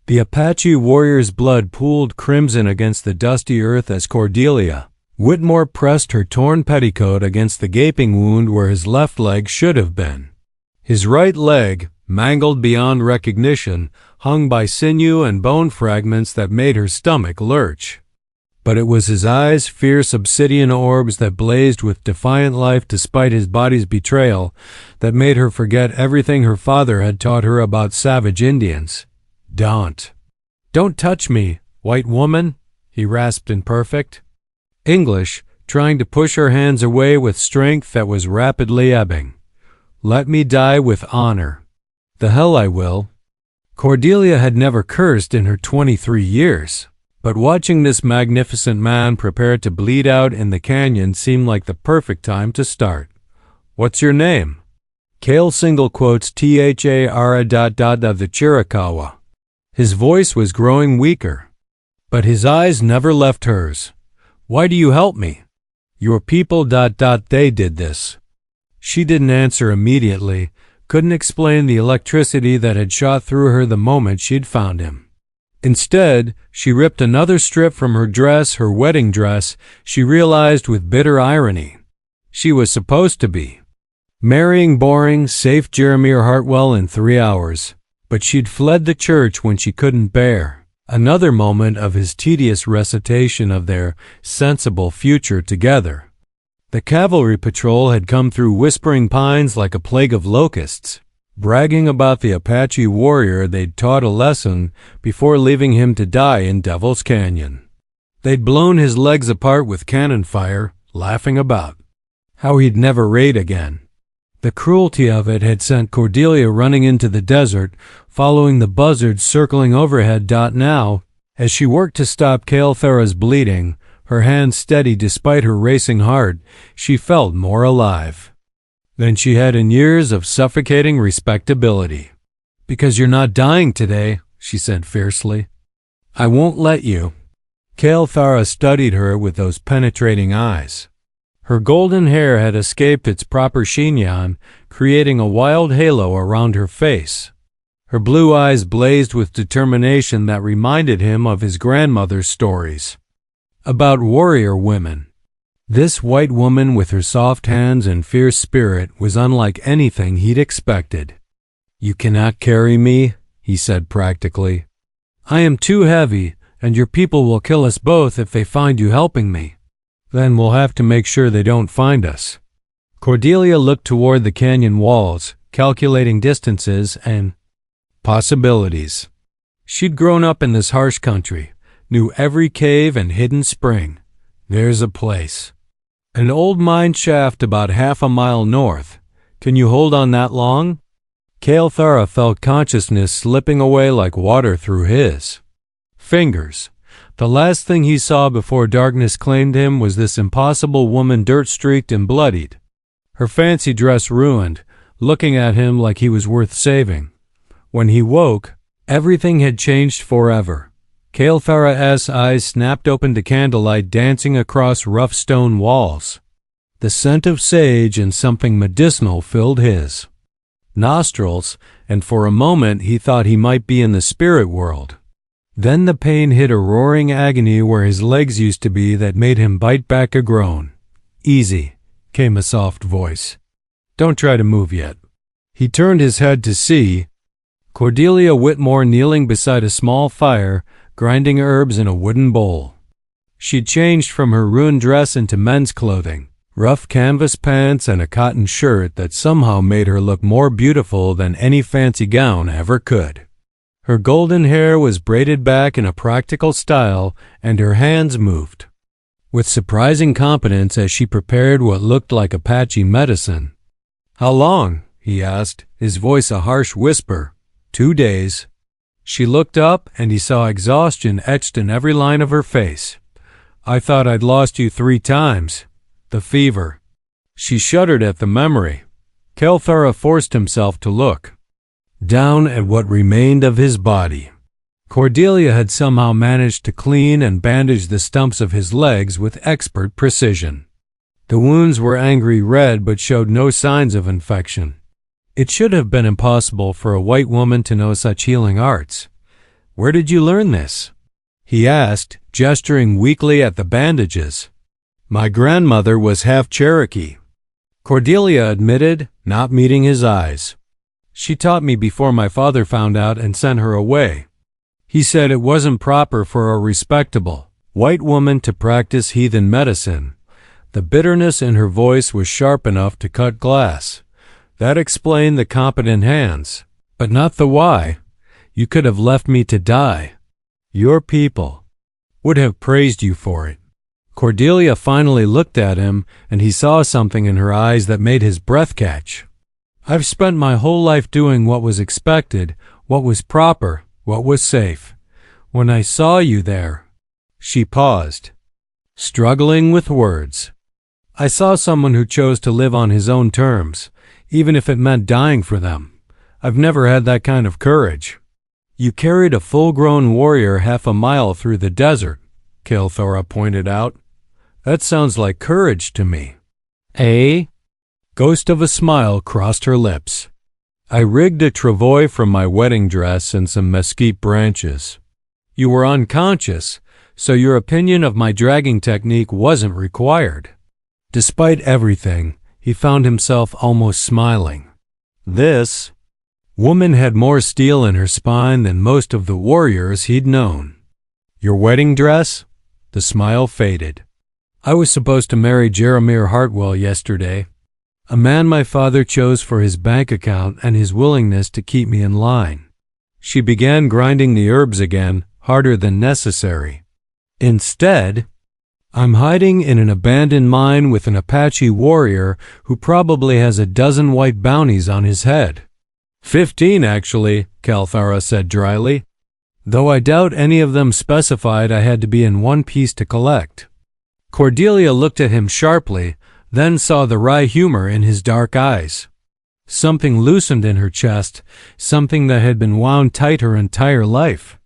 The Apache warrior's blood pooled crimson against the dusty earth as Cordelia Whitmore pressed her torn petticoat against the gaping wound where his left leg should have been. His right leg, mangled beyond recognition, hung by sinew and bone fragments that made her stomach lurch. But it was his eyes' fierce obsidian orbs that blazed with defiant life despite his body's betrayal that made her forget everything her father had taught her about savage Indians. Don't touch me, white woman, he rasped in perfect English, trying to push her hands away with strength that was rapidly ebbing. Let me die with honor. The hell I will. Cordelia had never cursed in her 23 years, but watching this magnificent man prepare to bleed out in the canyon seemed like the perfect time to start. What's your name? Cale single quotes Thara ... of the Chiricahua. His voice was growing weaker, but his eyes never left hers. Why do you help me? Your people ... they did this. She didn't answer immediately, couldn't explain the electricity that had shot through her the moment she'd found him. Instead, she ripped another strip from her dress, her wedding dress, she realized with bitter irony. She was supposed to be marrying boring, safe Jeremy Hartwell in 3 hours. But she'd fled the church when she couldn't bear another moment of his tedious recitation of their sensible future together. The cavalry patrol had come through Whispering Pines like a plague of locusts, bragging about the Apache warrior they'd taught a lesson before leaving him to die in Devil's Canyon. They'd blown his legs apart with cannon fire, laughing about how he'd never raid again. The cruelty of it had sent Cordelia running into the desert, following the buzzards circling overhead. Now, as she worked to stop Cale Thara's bleeding, her hands steady despite her racing heart, she felt more alive than she had in years of suffocating respectability. Because you're not dying today, she said fiercely. I won't let you. Cale Thara studied her with those penetrating eyes. Her golden hair had escaped its proper chignon, creating a wild halo around her face. Her blue eyes blazed with determination that reminded him of his grandmother's stories about warrior women. This white woman with her soft hands and fierce spirit was unlike anything he'd expected. You cannot carry me, he said practically. I am too heavy, and your people will kill us both if they find you helping me. Then we'll have to make sure they don't find us. Cordelia looked toward the canyon walls, calculating distances and possibilities. She'd grown up in this harsh country, knew every cave and hidden spring. There's a place. An old mine shaft about half a mile north. Can you hold on that long? Cale Thara felt consciousness slipping away like water through his fingers. The last thing he saw before darkness claimed him was this impossible woman, dirt-streaked and bloodied, her fancy dress ruined, looking at him like he was worth saving. When he woke, everything had changed forever. Cale Thara's eyes snapped open to candlelight dancing across rough stone walls. The scent of sage and something medicinal filled his nostrils, and for a moment he thought he might be in the spirit world. Then the pain hit a roaring agony where his legs used to be that made him bite back a groan. Easy, came a soft voice. Don't try to move yet. He turned his head to see Cordelia Whitmore kneeling beside a small fire, grinding herbs in a wooden bowl. She'd changed from her ruined dress into men's clothing, rough canvas pants and a cotton shirt that somehow made her look more beautiful than any fancy gown ever could. Her golden hair was braided back in a practical style, and her hands moved with surprising competence as she prepared what looked like Apache medicine. How long? He asked, his voice a harsh whisper. 2 days. She looked up, and he saw exhaustion etched in every line of her face. I thought I'd lost you 3 times. The fever. She shuddered at the memory. Cale Thara forced himself to look down at what remained of his body. Cordelia had somehow managed to clean and bandage the stumps of his legs with expert precision. The wounds were angry red but showed no signs of infection. It should have been impossible for a white woman to know such healing arts. "Where did you learn this?" he asked, gesturing weakly at the bandages. "My grandmother was half Cherokee," Cordelia admitted, not meeting his eyes. "She taught me before my father found out and sent her away. He said it wasn't proper for a respectable white woman to practice heathen medicine." The bitterness in her voice was sharp enough to cut glass. "That explained the competent hands, but not the why. You could have left me to die. Your people would have praised you for it." Cordelia finally looked at him, and he saw something in her eyes that made his breath catch. "I've spent my whole life doing what was expected, what was proper, what was safe. When I saw you there—" She paused, struggling with words. "I saw someone who chose to live on his own terms, even if it meant dying for them. I've never had that kind of courage." "You carried a full-grown warrior half a mile through the desert," Kael'thara pointed out. "That sounds like courage to me." "Eh?" Ghost of a smile crossed her lips. "I rigged a travois from my wedding dress and some mesquite branches. You were unconscious, so your opinion of my dragging technique wasn't required." Despite everything, he found himself almost smiling. This woman had more steel in her spine than most of the warriors he'd known. "Your wedding dress?" The smile faded. "I was supposed to marry Jeremiah Hartwell yesterday, a man my father chose for his bank account and his willingness to keep me in line." She began grinding the herbs again, harder than necessary. "Instead, I'm hiding in an abandoned mine with an Apache warrior who probably has a dozen white bounties on his head." 15, actually, Kael'thara said dryly, "though I doubt any of them specified I had to be in one piece to collect." Cordelia looked at him sharply, then saw the wry humor in his dark eyes. Something loosened in her chest, something that had been wound tight her entire life.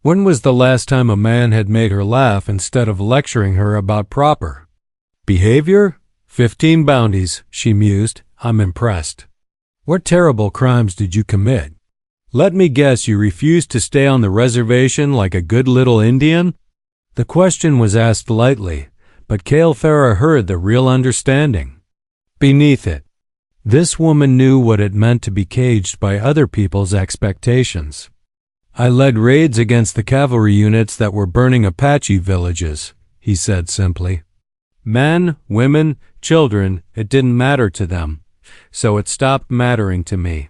When was the last time a man had made her laugh instead of lecturing her about proper behavior? 15 bounties, she mused. "I'm impressed. What terrible crimes did you commit? Let me guess you refused to stay on the reservation like a good little Indian?" The question was asked lightly, but Kael'thara heard the real understanding beneath it. This woman knew what it meant to be caged by other people's expectations. "I led raids against the cavalry units that were burning Apache villages," he said simply. "Men, women, children, it didn't matter to them, so it stopped mattering to me."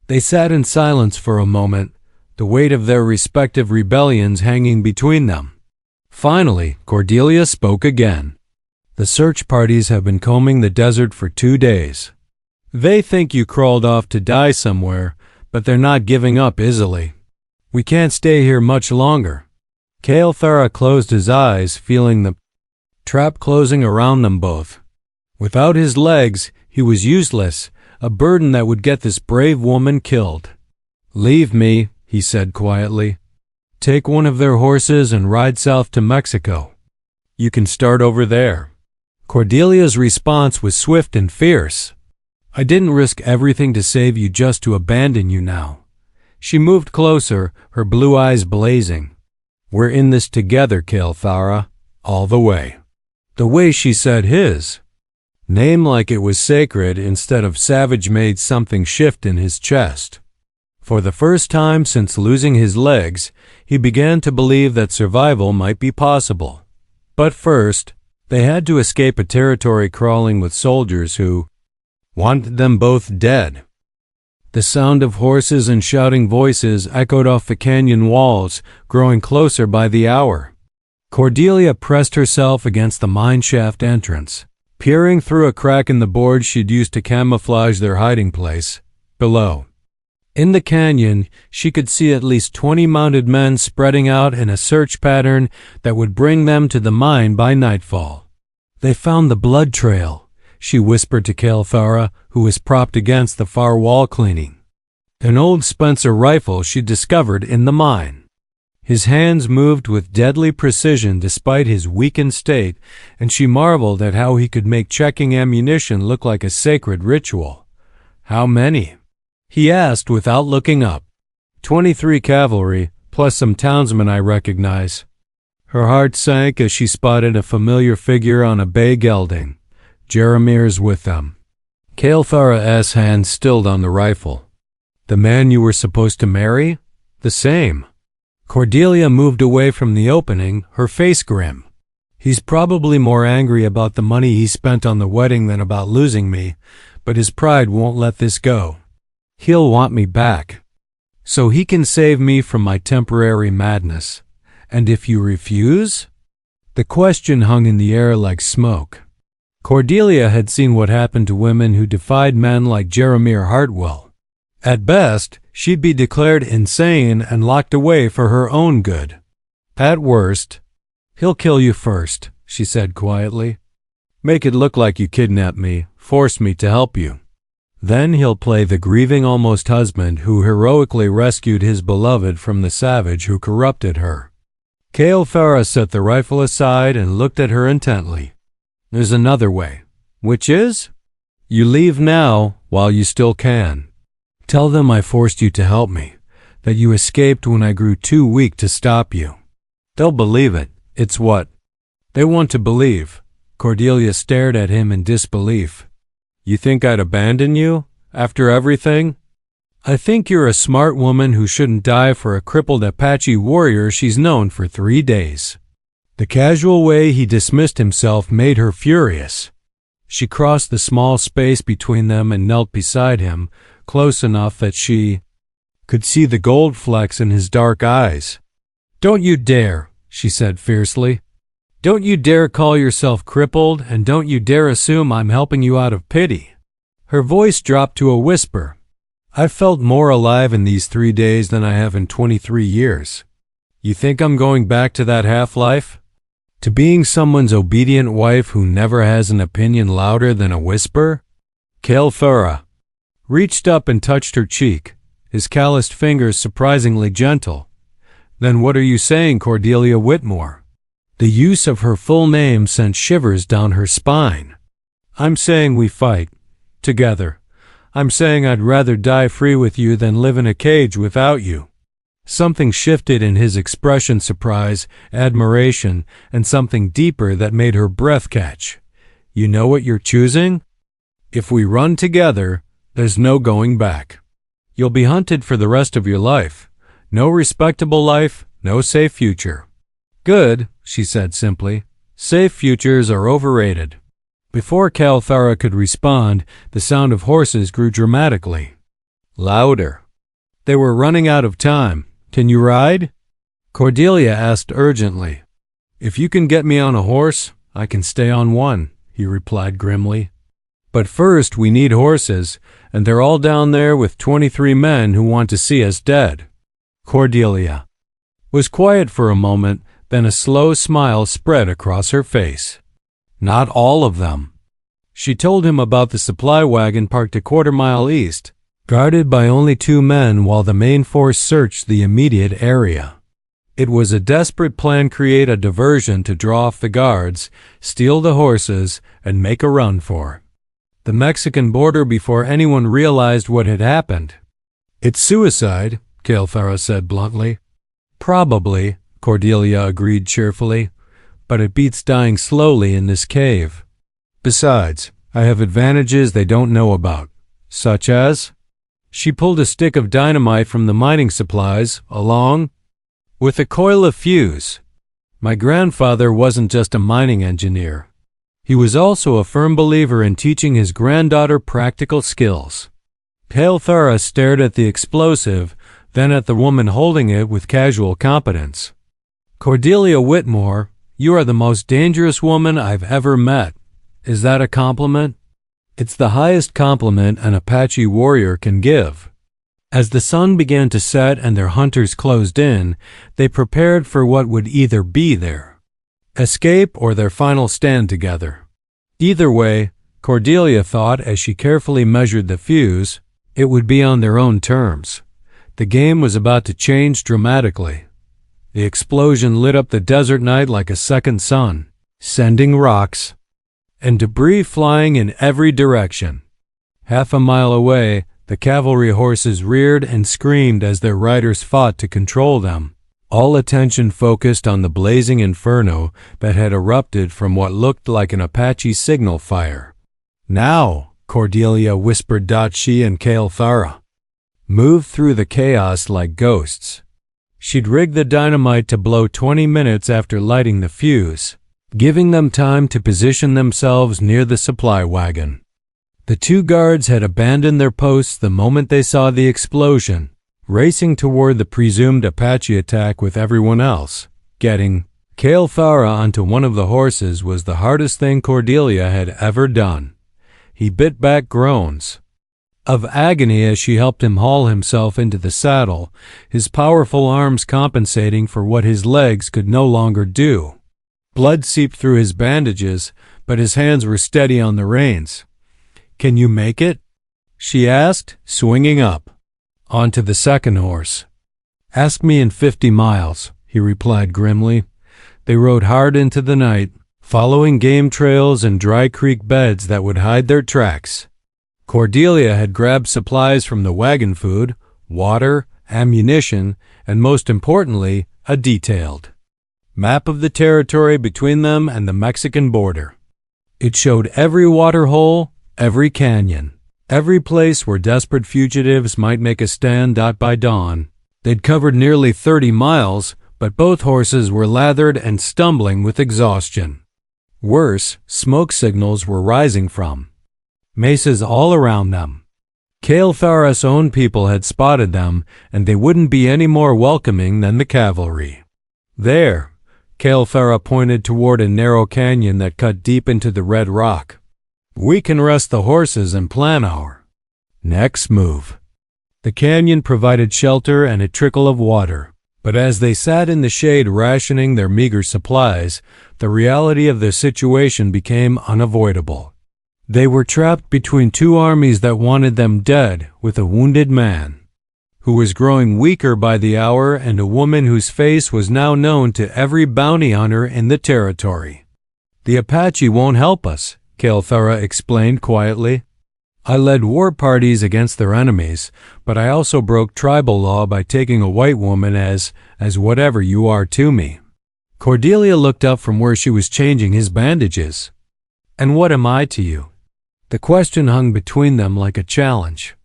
They sat in silence for a moment, the weight of their respective rebellions hanging between them. Finally, Cordelia spoke again. "The search parties have been combing the desert for 2 days. They think you crawled off to die somewhere, but they're not giving up easily. We can't stay here much longer." Kael'thara closed his eyes, feeling the trap closing around them both. Without his legs, he was useless, a burden that would get this brave woman killed. "Leave me," he said quietly. "Take one of their horses and ride south to Mexico. You can start over there." Cordelia's response was swift and fierce. "I didn't risk everything to save you just to abandon you now." She moved closer, her blue eyes blazing. "We're in this together, Kael'thara, all the way." The way she said his name like it was sacred instead of savage made something shift in his chest. For the first time since losing his legs, he began to believe that survival might be possible. But first, they had to escape a territory crawling with soldiers who wanted them both dead. The sound of horses and shouting voices echoed off the canyon walls, growing closer by the hour. Cordelia pressed herself against the mine shaft entrance, peering through a crack in the board she'd used to camouflage their hiding place. Below, in the canyon, she could see at least 20 mounted men spreading out in a search pattern that would bring them to the mine by nightfall. "They found the blood trail," she whispered to Kael'thara, who was propped against the far wall cleaning. "An old Spencer rifle she discovered in the mine." His hands moved with deadly precision despite his weakened state, and she marveled at how he could make checking ammunition look like a sacred ritual. "How many?" he asked without looking up. 23 cavalry, plus some townsmen I recognize. Her heart sank as she spotted a familiar figure on a bay gelding. Jaramir's with them. Kael'thara's hand stilled on the rifle. The man you were supposed to marry? The same. Cordelia moved away from the opening, her face grim. He's probably more angry about the money he spent on the wedding than about losing me, but his pride won't let this go. He'll want me back, so he can save me from my temporary madness. And if you refuse? The question hung in the air like smoke. Cordelia had seen what happened to women who defied men like Jaramir Hartwell. At best, she'd be declared insane and locked away for her own good. At worst, he'll kill you first, she said quietly. Make it look like you kidnapped me, forced me to help you. Then he'll play the grieving almost husband who heroically rescued his beloved from the savage who corrupted her. Kael'thara set the rifle aside and looked at her intently. There's another way. Which is? You leave now while you still can. Tell them I forced you to help me, that you escaped when I grew too weak to stop you. They'll believe it. It's what they want to believe. Cordelia stared at him in disbelief. You think I'd abandon you after everything? I think you're a smart woman who shouldn't die for a crippled Apache warrior she's known for 3 days. The casual way he dismissed himself made her furious. She crossed the small space between them and knelt beside him, close enough that she could see the gold flecks in his dark eyes. Don't you dare, she said fiercely. Don't you dare call yourself crippled, and don't you dare assume I'm helping you out of pity. Her voice dropped to a whisper. I've felt more alive in these 3 days than I have in 23 years. You think I'm going back to that half-life? To being someone's obedient wife who never has an opinion louder than a whisper? Kael'thara reached up and touched her cheek, his calloused fingers surprisingly gentle. Then what are you saying, Cordelia Whitmore? The use of her full name sent shivers down her spine. I'm saying we fight. Together. I'm saying I'd rather die free with you than live in a cage without you. Something shifted in his expression, surprise, admiration, and something deeper that made her breath catch. You know what you're choosing? If we run together, there's no going back. You'll be hunted for the rest of your life. No respectable life, no safe future. Good, she said simply. Safe futures are overrated. Before Kael'thara could respond, the sound of horses grew dramatically louder. They were running out of time. Can you ride? Cordelia asked urgently. If you can get me on a horse, I can stay on one, he replied grimly. But first we need horses, and they're all down there with 23 men who want to see us dead. Cordelia was quiet for a moment, then a slow smile spread across her face. Not all of them. She told him about the supply wagon parked a quarter-mile east, guarded by only 2 men while the main force searched the immediate area. It was a desperate plan, create a diversion to draw off the guards, steal the horses, and make a run for the Mexican border before anyone realized what had happened. It's suicide, Kael'thara said bluntly. Probably, Cordelia agreed cheerfully, but it beats dying slowly in this cave. Besides, I have advantages they don't know about, such as? She pulled a stick of dynamite from the mining supplies, along with a coil of fuse. My grandfather wasn't just a mining engineer. He was also a firm believer in teaching his granddaughter practical skills. Kael'thara stared at the explosive, then at the woman holding it with casual competence. Cordelia Whitmore, you are the most dangerous woman I've ever met. Is that a compliment? It's the highest compliment an Apache warrior can give. As the sun began to set and their hunters closed in, they prepared for what would either be their escape or their final stand together. Either way, Cordelia thought as she carefully measured the fuse, it would be on their own terms. The game was about to change dramatically. The explosion lit up the desert night like a second sun, sending rocks and debris flying in every direction. Half a mile away, the cavalry horses reared and screamed as their riders fought to control them, all attention focused on the blazing inferno that had erupted from what looked like an Apache signal fire. "Now," Cordelia whispered. She and Kael'thara moved through the chaos like ghosts. She'd rigged the dynamite to blow 20 minutes after lighting the fuse, giving them time to position themselves near the supply wagon. The two guards had abandoned their posts the moment they saw the explosion, racing toward the presumed Apache attack with everyone else. Getting Kael'thara onto one of the horses was the hardest thing Cordelia had ever done. He bit back groans of agony as she helped him haul himself into the saddle, his powerful arms compensating for what his legs could no longer do. Blood seeped through his bandages, but his hands were steady on the reins. "Can you make it?" she asked, swinging up onto the second horse. "Ask me in 50 miles, he replied grimly. They rode hard into the night, following game trails and dry creek beds that would hide their tracks. Cordelia had grabbed supplies from the wagon: food, water, ammunition, and most importantly, a detailed map of the territory between them and the Mexican border. It showed every water hole, every canyon, every place where desperate fugitives might make a stand. By dawn, they'd covered nearly 30 miles, but both horses were lathered and stumbling with exhaustion. Worse, smoke signals were rising from mesas all around them. Kael'thara's own people had spotted them, and they wouldn't be any more welcoming than the cavalry. "There," Kael'thara pointed toward a narrow canyon that cut deep into the red rock. "We can rest the horses and plan our next move." The canyon provided shelter and a trickle of water, but as they sat in the shade rationing their meager supplies, the reality of their situation became unavoidable. They were trapped between two armies that wanted them dead, with a wounded man who was growing weaker by the hour and a woman whose face was now known to every bounty hunter in the territory. "The Apache won't help us," Kael'thara explained quietly. "I led war parties against their enemies, but I also broke tribal law by taking a white woman as whatever you are to me." Cordelia looked up from where she was changing his bandages. "And what am I to you?" The question hung between them like a challenge.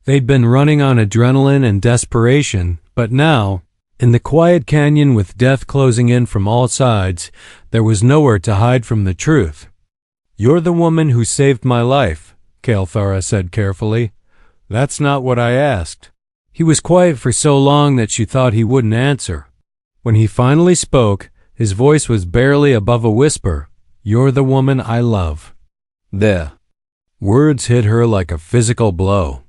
They'd been running on adrenaline and desperation, but now, in the quiet canyon with death closing in from all sides, there was nowhere to hide from the truth. "You're the woman who saved my life," Kael'thara said carefully. "That's not what I asked." He was quiet for so long that she thought he wouldn't answer. When he finally spoke, his voice was barely above a whisper. "You're the woman I love." The words hit her like a physical blow.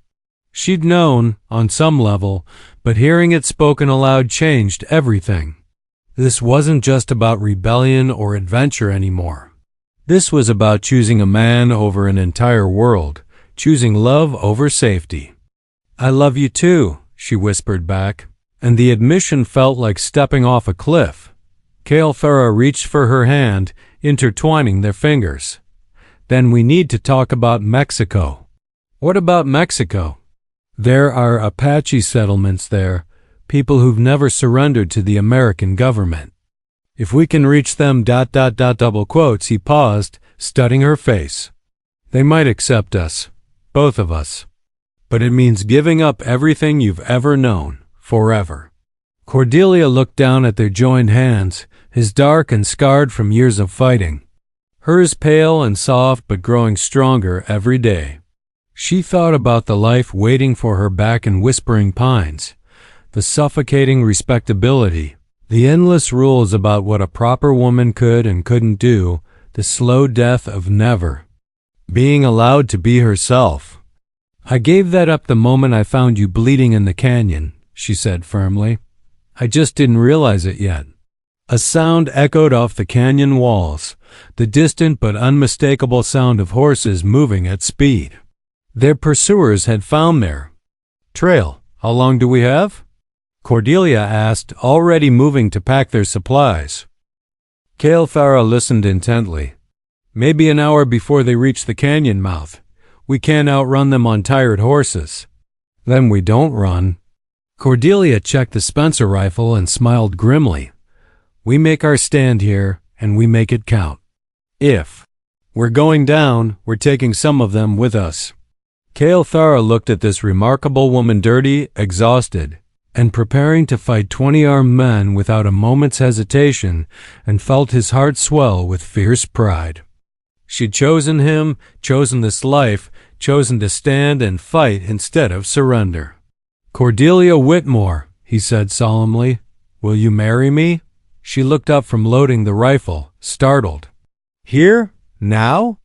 She'd known, on some level, but hearing it spoken aloud changed everything. This wasn't just about rebellion or adventure anymore. This was about choosing a man over an entire world, choosing love over safety. "I love you too," she whispered back, and the admission felt like stepping off a cliff. Kael'thara reached for her hand, intertwining their fingers. "Then we need to talk about Mexico." "What about Mexico?" "There are Apache settlements there, people who've never surrendered to the American government. If we can reach them ... double quotes." He paused, studying her face. "They might accept us, both of us. But it means giving up everything you've ever known, forever." Cordelia looked down at their joined hands, his dark and scarred from years of fighting. Hers pale and soft but growing stronger every day. She thought about the life waiting for her back in Whispering Pines, the suffocating respectability, the endless rules about what a proper woman could and couldn't do, the slow death of never being allowed to be herself. "I gave that up the moment I found you bleeding in the canyon," she said firmly. "I just didn't realize it yet." A sound echoed off the canyon walls, the distant but unmistakable sound of horses moving at speed. Their pursuers had found their trail. "How long do we have?" Cordelia asked, already moving to pack their supplies. Kael'thara listened intently. "Maybe an hour before they reach the canyon mouth. We can't outrun them on tired horses." "Then we don't run." Cordelia checked the Spencer rifle and smiled grimly. We make our stand here, and we make it count. If we're going down, we're taking some of them with us. Kael'thara looked at this remarkable woman, dirty, exhausted, and preparing to fight 20 armed men without a moment's hesitation, and felt his heart swell with fierce pride. She'd chosen him, chosen this life, chosen to stand and fight instead of surrender. Cordelia Whitmore, he said solemnly, will you marry me? She looked up from loading the rifle, startled. Here? Now?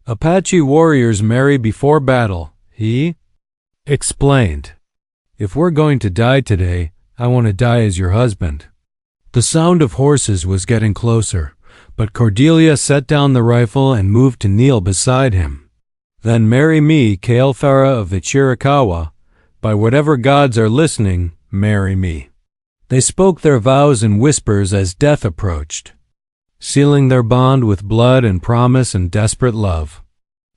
Apache warriors marry before battle, he explained. If we're going to die today, I want to die as your husband. The sound of horses was getting closer, but Cordelia set down the rifle and moved to kneel beside him. Then marry me, Kael'thara of the Chiricahua. By whatever gods are listening, marry me. They spoke their vows in whispers as death approached, sealing their bond with blood and promise and desperate love.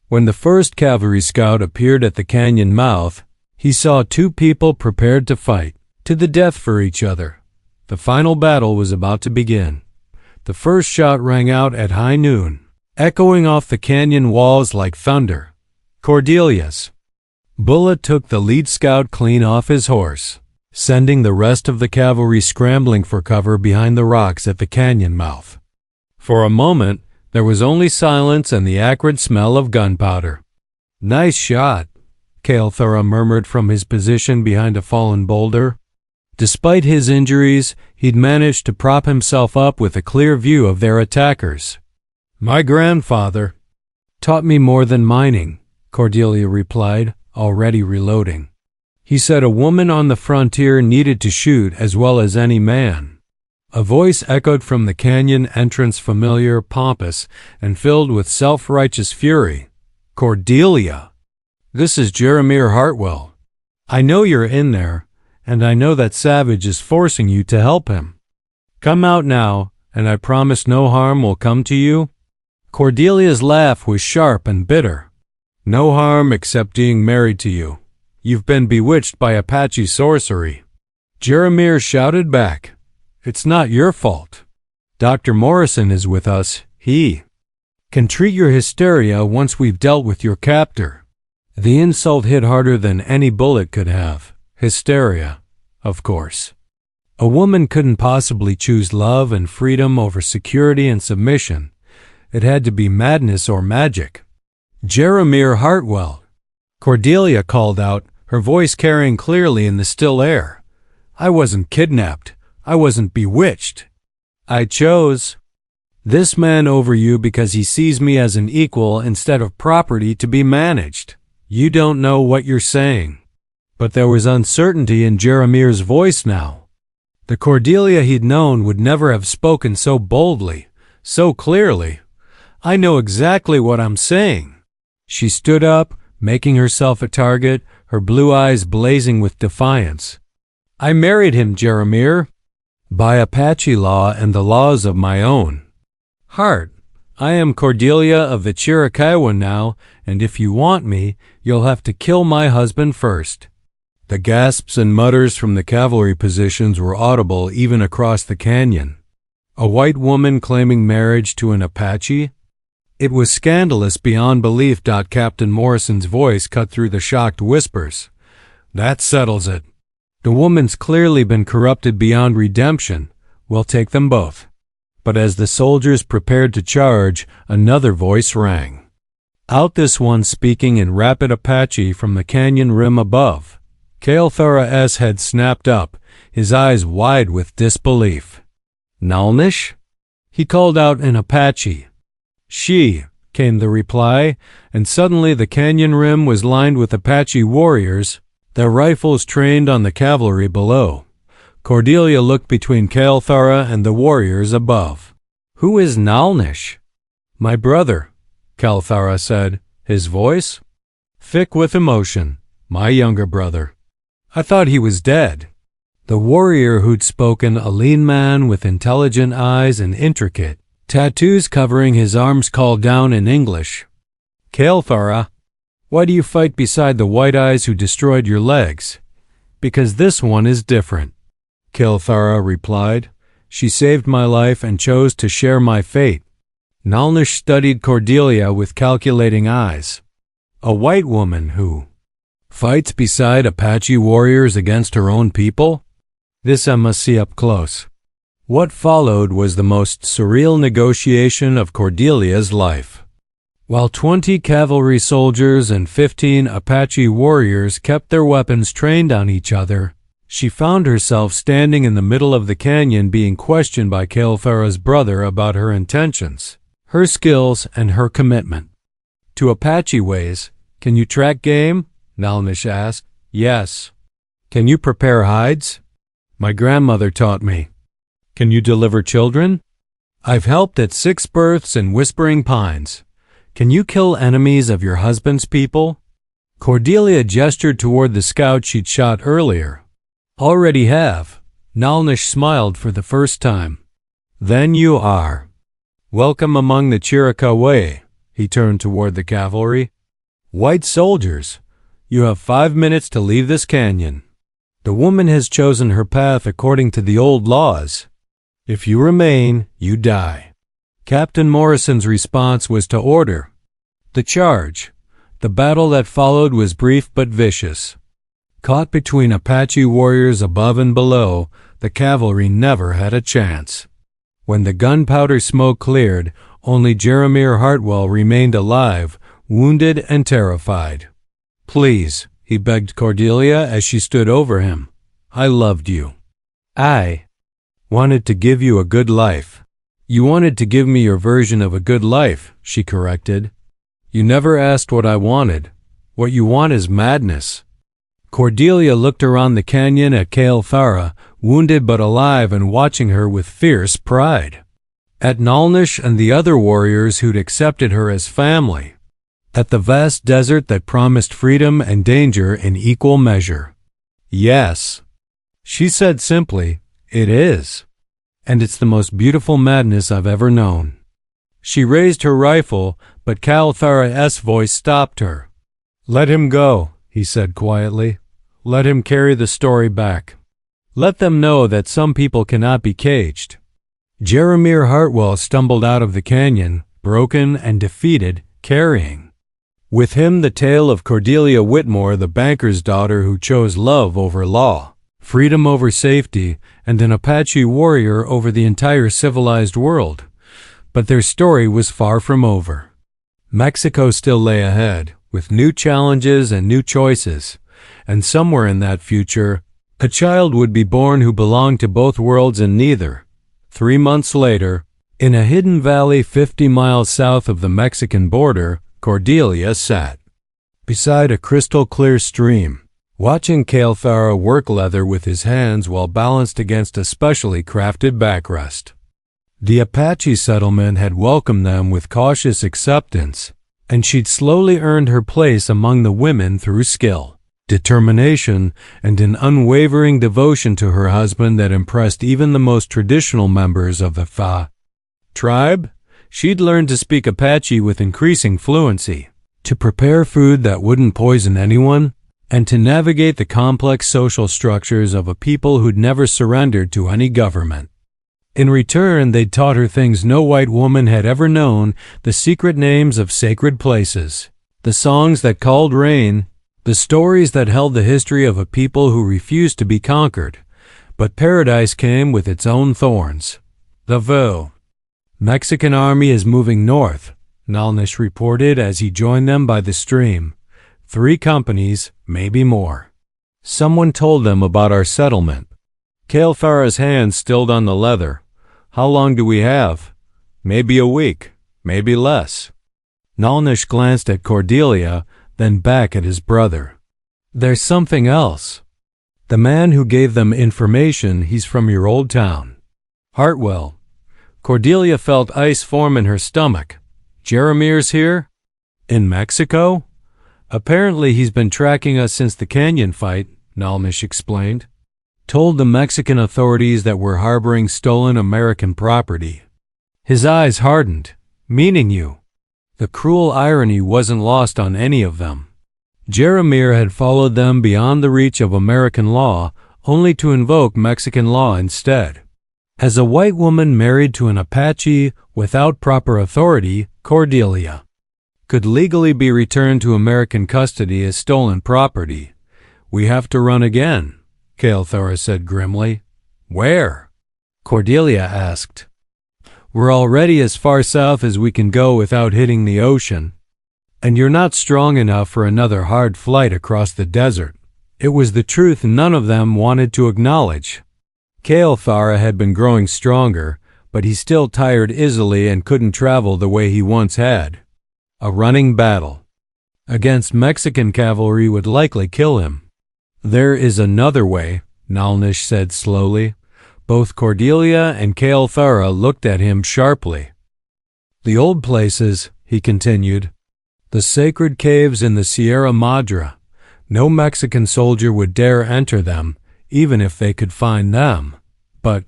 When the first cavalry scout appeared at the canyon mouth, he saw two people prepared to fight, to the death for each other. The final battle was about to begin. The first shot rang out at high noon, echoing off the canyon walls like thunder. Cordelia's bullet took the lead scout clean off his horse, sending the rest of the cavalry scrambling for cover behind the rocks at the canyon mouth. For a moment, there was only silence and the acrid smell of gunpowder. Nice shot, Kael'thara murmured from his position behind a fallen boulder. Despite his injuries, he'd managed to prop himself up with a clear view of their attackers. My grandfather taught me more than mining, Cordelia replied, already reloading. He said a woman on the frontier needed to shoot as well as any man. A voice echoed from the canyon entrance, familiar, pompous, and filled with self-righteous fury. Cordelia! This is Jeremiah Hartwell. I know you're in there, and I know that Savage is forcing you to help him. Come out now, and I promise no harm will come to you. Cordelia's laugh was sharp and bitter. No harm except being married to you. You've been bewitched by Apache sorcery. Jeremiah shouted back. It's not your fault. Dr. Morrison is with us. He can treat your hysteria once we've dealt with your captor. The insult hit harder than any bullet could have. Hysteria, of course. A woman couldn't possibly choose love and freedom over security and submission. It had to be madness or magic. Jeremiah Hartwell, Cordelia called out, her voice carrying clearly in the still air. I wasn't kidnapped. I wasn't bewitched. I chose this man over you because he sees me as an equal instead of property to be managed. You don't know what you're saying. But there was uncertainty in Jeremiah's voice now. The Cordelia he'd known would never have spoken so boldly, so clearly. I know exactly what I'm saying. She stood up, making herself a target, her blue eyes blazing with defiance. I married him, Jeremiah, by Apache law and the laws of my own heart. I am Cordelia of the Chiricahua now, and if you want me, you'll have to kill my husband first. The gasps and mutters from the cavalry positions were audible even across the canyon. A white woman claiming marriage to an Apache? It was scandalous beyond belief. Captain Morrison's voice cut through the shocked whispers. That settles it. The woman's clearly been corrupted beyond redemption. We'll take them both. But as the soldiers prepared to charge, another voice rang. Out, this one speaking in rapid Apache from the canyon rim above. Kael'thara's head snapped up, his eyes wide with disbelief. Nalnish? He called out in Apache. She, came the reply, and suddenly the canyon rim was lined with Apache warriors, their rifles trained on the cavalry below. Cordelia looked between Kael'thara and the warriors above. Who is Nalnish? My brother, Kael'thara said, his voice thick with emotion. My younger brother. I thought he was dead. The warrior who'd spoken, a lean man with intelligent eyes and intricate tattoos covering his arms, called down in English. Kael'thara, why do you fight beside the white eyes who destroyed your legs? Because this one is different, Kilthara replied. She saved my life and chose to share my fate. Nalnish studied Cordelia with calculating eyes. A white woman who fights beside Apache warriors against her own people? This I must see up close. What followed was the most surreal negotiation of Cordelia's life. While 20 cavalry soldiers and 15 Apache warriors kept their weapons trained on each other, she found herself standing in the middle of the canyon being questioned by Kilthara's brother about her intentions, her skills, and her commitment. To Apache ways, can you track game? Nalnish asked. Yes. Can you prepare hides? My grandmother taught me. Can you deliver children? I've helped at 6 births in Whispering Pines. Can you kill enemies of your husband's people? Cordelia gestured toward the scout she'd shot earlier. Already have. Nalnish smiled for the first time. Then you are. Welcome among the Chiricahua. He turned toward the cavalry. White soldiers, you have 5 minutes to leave this canyon. The woman has chosen her path according to the old laws. If you remain, you die. Captain Morrison's response was to order the charge. The battle that followed was brief but vicious. Caught between Apache warriors above and below, the cavalry never had a chance. When the gunpowder smoke cleared, only Jeremiah Hartwell remained alive, wounded and terrified. Please, he begged Cordelia as she stood over him. I loved you. I wanted to give you a good life. You wanted to give me your version of a good life, she corrected. You never asked what I wanted. What you want is madness. Cordelia looked around the canyon at Kilthara, wounded but alive and watching her with fierce pride. At Nalnish and the other warriors who'd accepted her as family. At the vast desert that promised freedom and danger in equal measure. Yes, she said simply, it is. And it's the most beautiful madness I've ever known. She raised her rifle, but Kilthara's voice stopped her. Let him go, he said quietly. Let him carry the story back. Let them know that some people cannot be caged. Jeremiah Hartwell stumbled out of the canyon, broken and defeated, carrying with him the tale of Cordelia Whitmore, the banker's daughter who chose love over law, freedom over safety, and an Apache warrior over the entire civilized world. But their story was far from over. Mexico still lay ahead, with new challenges and new choices, and somewhere in that future, a child would be born who belonged to both worlds and neither. 3 months later, in a hidden valley 50 miles south of the Mexican border, Cordelia sat beside a crystal-clear stream, watching Kilthara work leather with his hands while balanced against a specially crafted backrest. The Apache settlement had welcomed them with cautious acceptance, and she'd slowly earned her place among the women through skill, determination, and an unwavering devotion to her husband that impressed even the most traditional members of the Fa tribe. She'd learned to speak Apache with increasing fluency, to prepare food that wouldn't poison anyone, and to navigate the complex social structures of a people who'd never surrendered to any government. In return, they'd taught her things no white woman had ever known, the secret names of sacred places, the songs that called rain, the stories that held the history of a people who refused to be conquered. But paradise came with its own thorns. The VO Mexican army is moving north, Nalnish reported as he joined them by the stream. 3 companies, maybe more. Someone told them about our settlement. Kilthara's hand stilled on the leather. How long do we have? Maybe a week, maybe less. Nalnish glanced at Cordelia, then back at his brother. There's something else. The man who gave them information, he's from your old town. Hartwell. Cordelia felt ice form in her stomach. Jeremiah's here? In Mexico? Apparently he's been tracking us since the canyon fight, Nalnish explained. Told the Mexican authorities that we're harboring stolen American property. His eyes hardened. Meaning you. The cruel irony wasn't lost on any of them. Jeremiah had followed them beyond the reach of American law, only to invoke Mexican law instead. As a white woman married to an Apache without proper authority, Cordelia could legally be returned to American custody as stolen property. "We have to run again," Calthora said grimly. "Where?" Cordelia asked. "We're already as far south as we can go without hitting the ocean. And you're not strong enough for another hard flight across the desert." It was the truth none of them wanted to acknowledge. Calthora had been growing stronger, but he still tired easily and couldn't travel the way he once had. A running battle against Mexican cavalry would likely kill him. "There is another way," Nalnish said slowly. Both Cordelia and Calthora looked at him sharply. "The old places," he continued. "The sacred caves in the Sierra Madre. No Mexican soldier would dare enter them, even if they could find them. But—"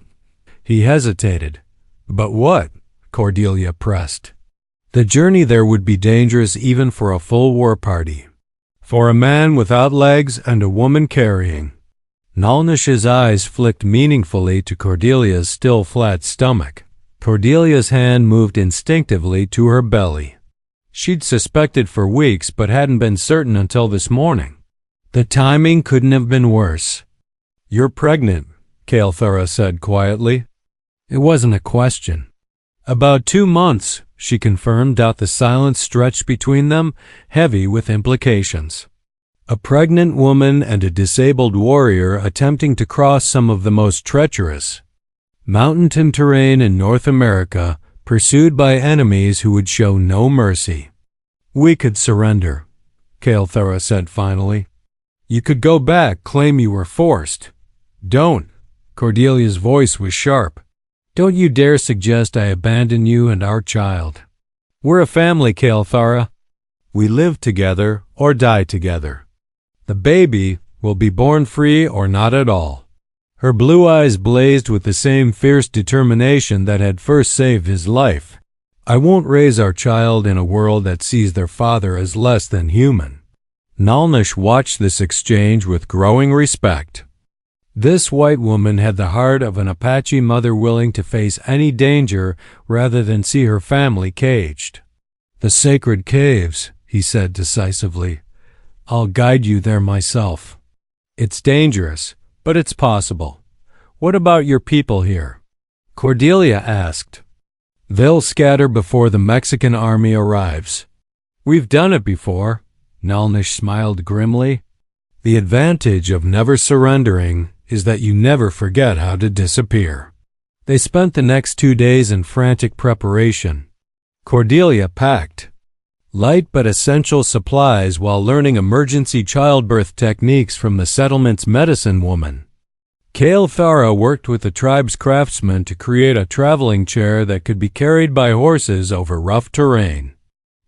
He hesitated. "But what?" Cordelia pressed. "The journey there would be dangerous even for a full war party. For a man without legs and a woman carrying." Nalnish's eyes flicked meaningfully to Cordelia's still flat stomach. Cordelia's hand moved instinctively to her belly. She'd suspected for weeks but hadn't been certain until this morning. The timing couldn't have been worse. "You're pregnant," Calthora said quietly. It wasn't a question. "About 2 months," she confirmed out the silence stretched between them, heavy with implications. A pregnant woman and a disabled warrior attempting to cross some of the most treacherous mountain terrain in North America, pursued by enemies who would show no mercy. "We could surrender," Calthora said finally. "You could go back, claim you were forced." "Don't." Cordelia's voice was sharp. "Don't you dare suggest I abandon you and our child. We're a family, Calthora. We live together or die together. The baby will be born free or not at all." Her blue eyes blazed with the same fierce determination that had first saved his life. "I won't raise our child in a world that sees their father as less than human." Nalnish watched this exchange with growing respect. This white woman had the heart of an Apache mother willing to face any danger rather than see her family caged. "The sacred caves," he said decisively. "I'll guide you there myself. It's dangerous, but it's possible. What about your people here?" Cordelia asked. "They'll scatter before the Mexican army arrives." "We've done it before," Nalnish smiled grimly. "The advantage of never surrendering is that you never forget how to disappear." They spent the next 2 days in frantic preparation. Cordelia packed light but essential supplies while learning emergency childbirth techniques from the settlement's medicine woman. Calthora worked with the tribe's craftsmen to create a traveling chair that could be carried by horses over rough terrain.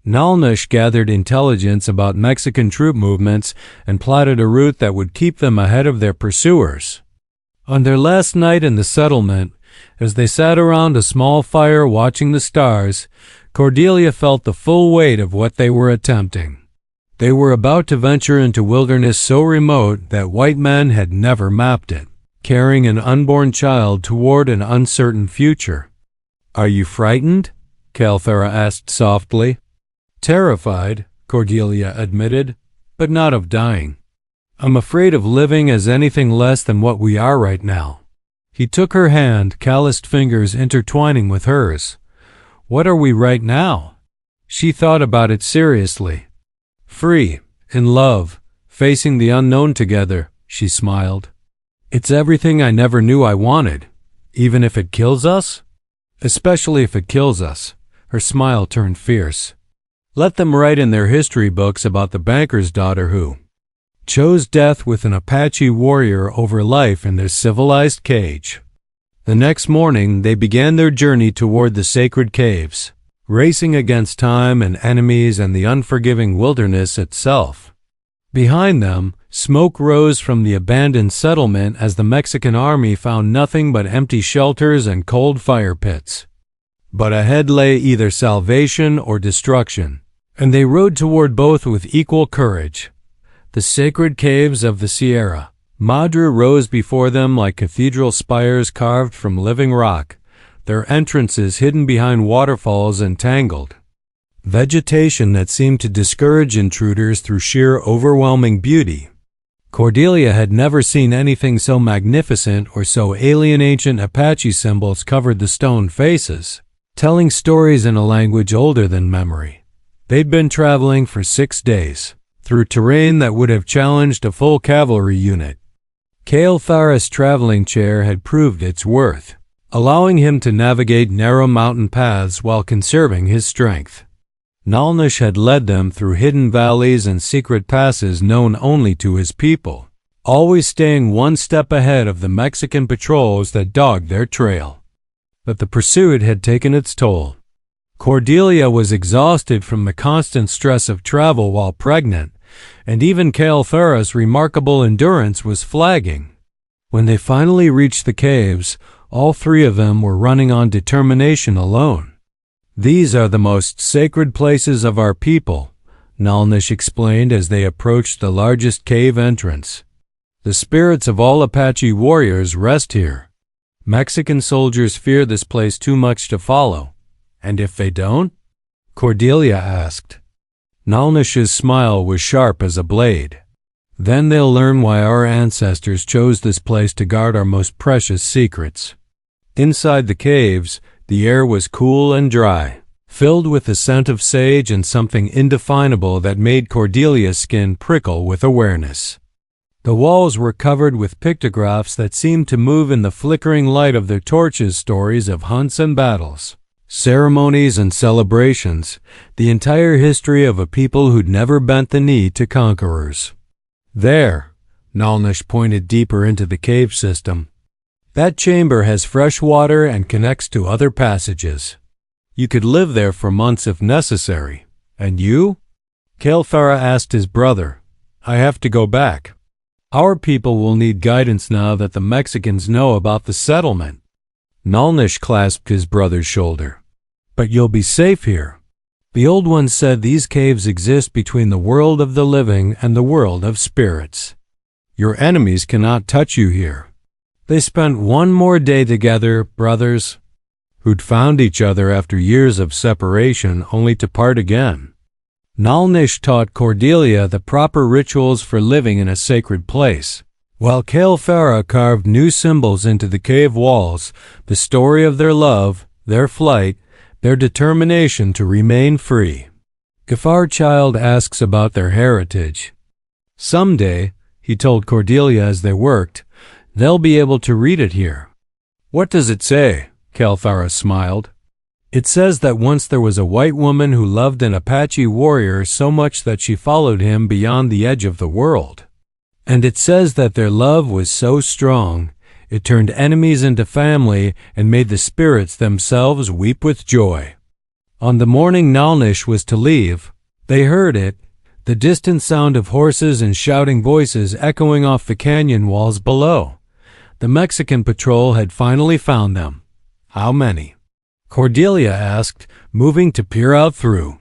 Nalnish gathered intelligence about Mexican troop movements and plotted a route that would keep them ahead of their pursuers. On their last night in the settlement, as they sat around a small fire watching the stars, Cordelia felt the full weight of what they were attempting. They were about to venture into wilderness so remote that white men had never mapped it, carrying an unborn child toward an uncertain future. "Are you frightened?" Calthora asked softly. "Terrified," Cordelia admitted, "but not of dying. I'm afraid of living as anything less than what we are right now." He took her hand, calloused fingers intertwining with hers. "What are we right now?" She thought about it seriously. "Free, in love, facing the unknown together," she smiled. "It's everything I never knew I wanted, even if it kills us?" "Especially if it kills us." Her smile turned fierce. "Let them write in their history books about the banker's daughter who chose death with an Apache warrior over life in their civilized cage." The next morning, they began their journey toward the sacred caves, racing against time and enemies and the unforgiving wilderness itself. Behind them, smoke rose from the abandoned settlement as the Mexican army found nothing but empty shelters and cold fire pits. But ahead lay either salvation or destruction, and they rode toward both with equal courage. The sacred caves of the Sierra Madre rose before them like cathedral spires carved from living rock, their entrances hidden behind waterfalls and tangled vegetation that seemed to discourage intruders through sheer overwhelming beauty. Cordelia had never seen anything so magnificent or so alien. Ancient Apache symbols covered the stone faces, telling stories in a language older than memory. They'd been traveling for 6 days, through terrain that would have challenged a full cavalry unit. Cale Farah's traveling chair had proved its worth, allowing him to navigate narrow mountain paths while conserving his strength. Nalnish had led them through hidden valleys and secret passes known only to his people, always staying one step ahead of the Mexican patrols that dogged their trail. But the pursuit had taken its toll. Cordelia was exhausted from the constant stress of travel while pregnant, and even Cale Farah's remarkable endurance was flagging. When they finally reached the caves, all 3 of them were running on determination alone. "These are the most sacred places of our people," Nalnish explained as they approached the largest cave entrance. "The spirits of all Apache warriors rest here. Mexican soldiers fear this place too much to follow. And if they don't?" Cordelia asked. Nalnish's smile was sharp as a blade. "Then they'll learn why our ancestors chose this place to guard our most precious secrets." Inside the caves, the air was cool and dry, filled with the scent of sage and something indefinable that made Cordelia's skin prickle with awareness. The walls were covered with pictographs that seemed to move in the flickering light of their torches, stories of hunts and battles, ceremonies and celebrations, the entire history of a people who'd never bent the knee to conquerors. "There," Nalnish pointed deeper into the cave system. "That chamber has fresh water and connects to other passages. You could live there for months if necessary. And you?" Cale Farah asked his brother. "I have to go back. Our people will need guidance now that the Mexicans know about the settlement." Nalnish clasped his brother's shoulder. "But you'll be safe here. The old one said these caves exist between the world of the living and the world of spirits. Your enemies cannot touch you here." They spent one more day together, brothers, who'd found each other after years of separation only to part again. Nalnish taught Cordelia the proper rituals for living in a sacred place, while Cale Farah carved new symbols into the cave walls, the story of their love, their flight, their determination to remain free. Gafar Child asks about their heritage. "Someday," he told Cordelia as they worked, "they'll be able to read it here." "What does it say?" Cale Farah smiled. "It says that once there was a white woman who loved an Apache warrior so much that she followed him beyond the edge of the world. And it says that their love was so strong, it turned enemies into family and made the spirits themselves weep with joy." On the morning Nalnish was to leave, they heard it, the distant sound of horses and shouting voices echoing off the canyon walls below. The Mexican patrol had finally found them. "How many?" Cordelia asked, moving to peer out through.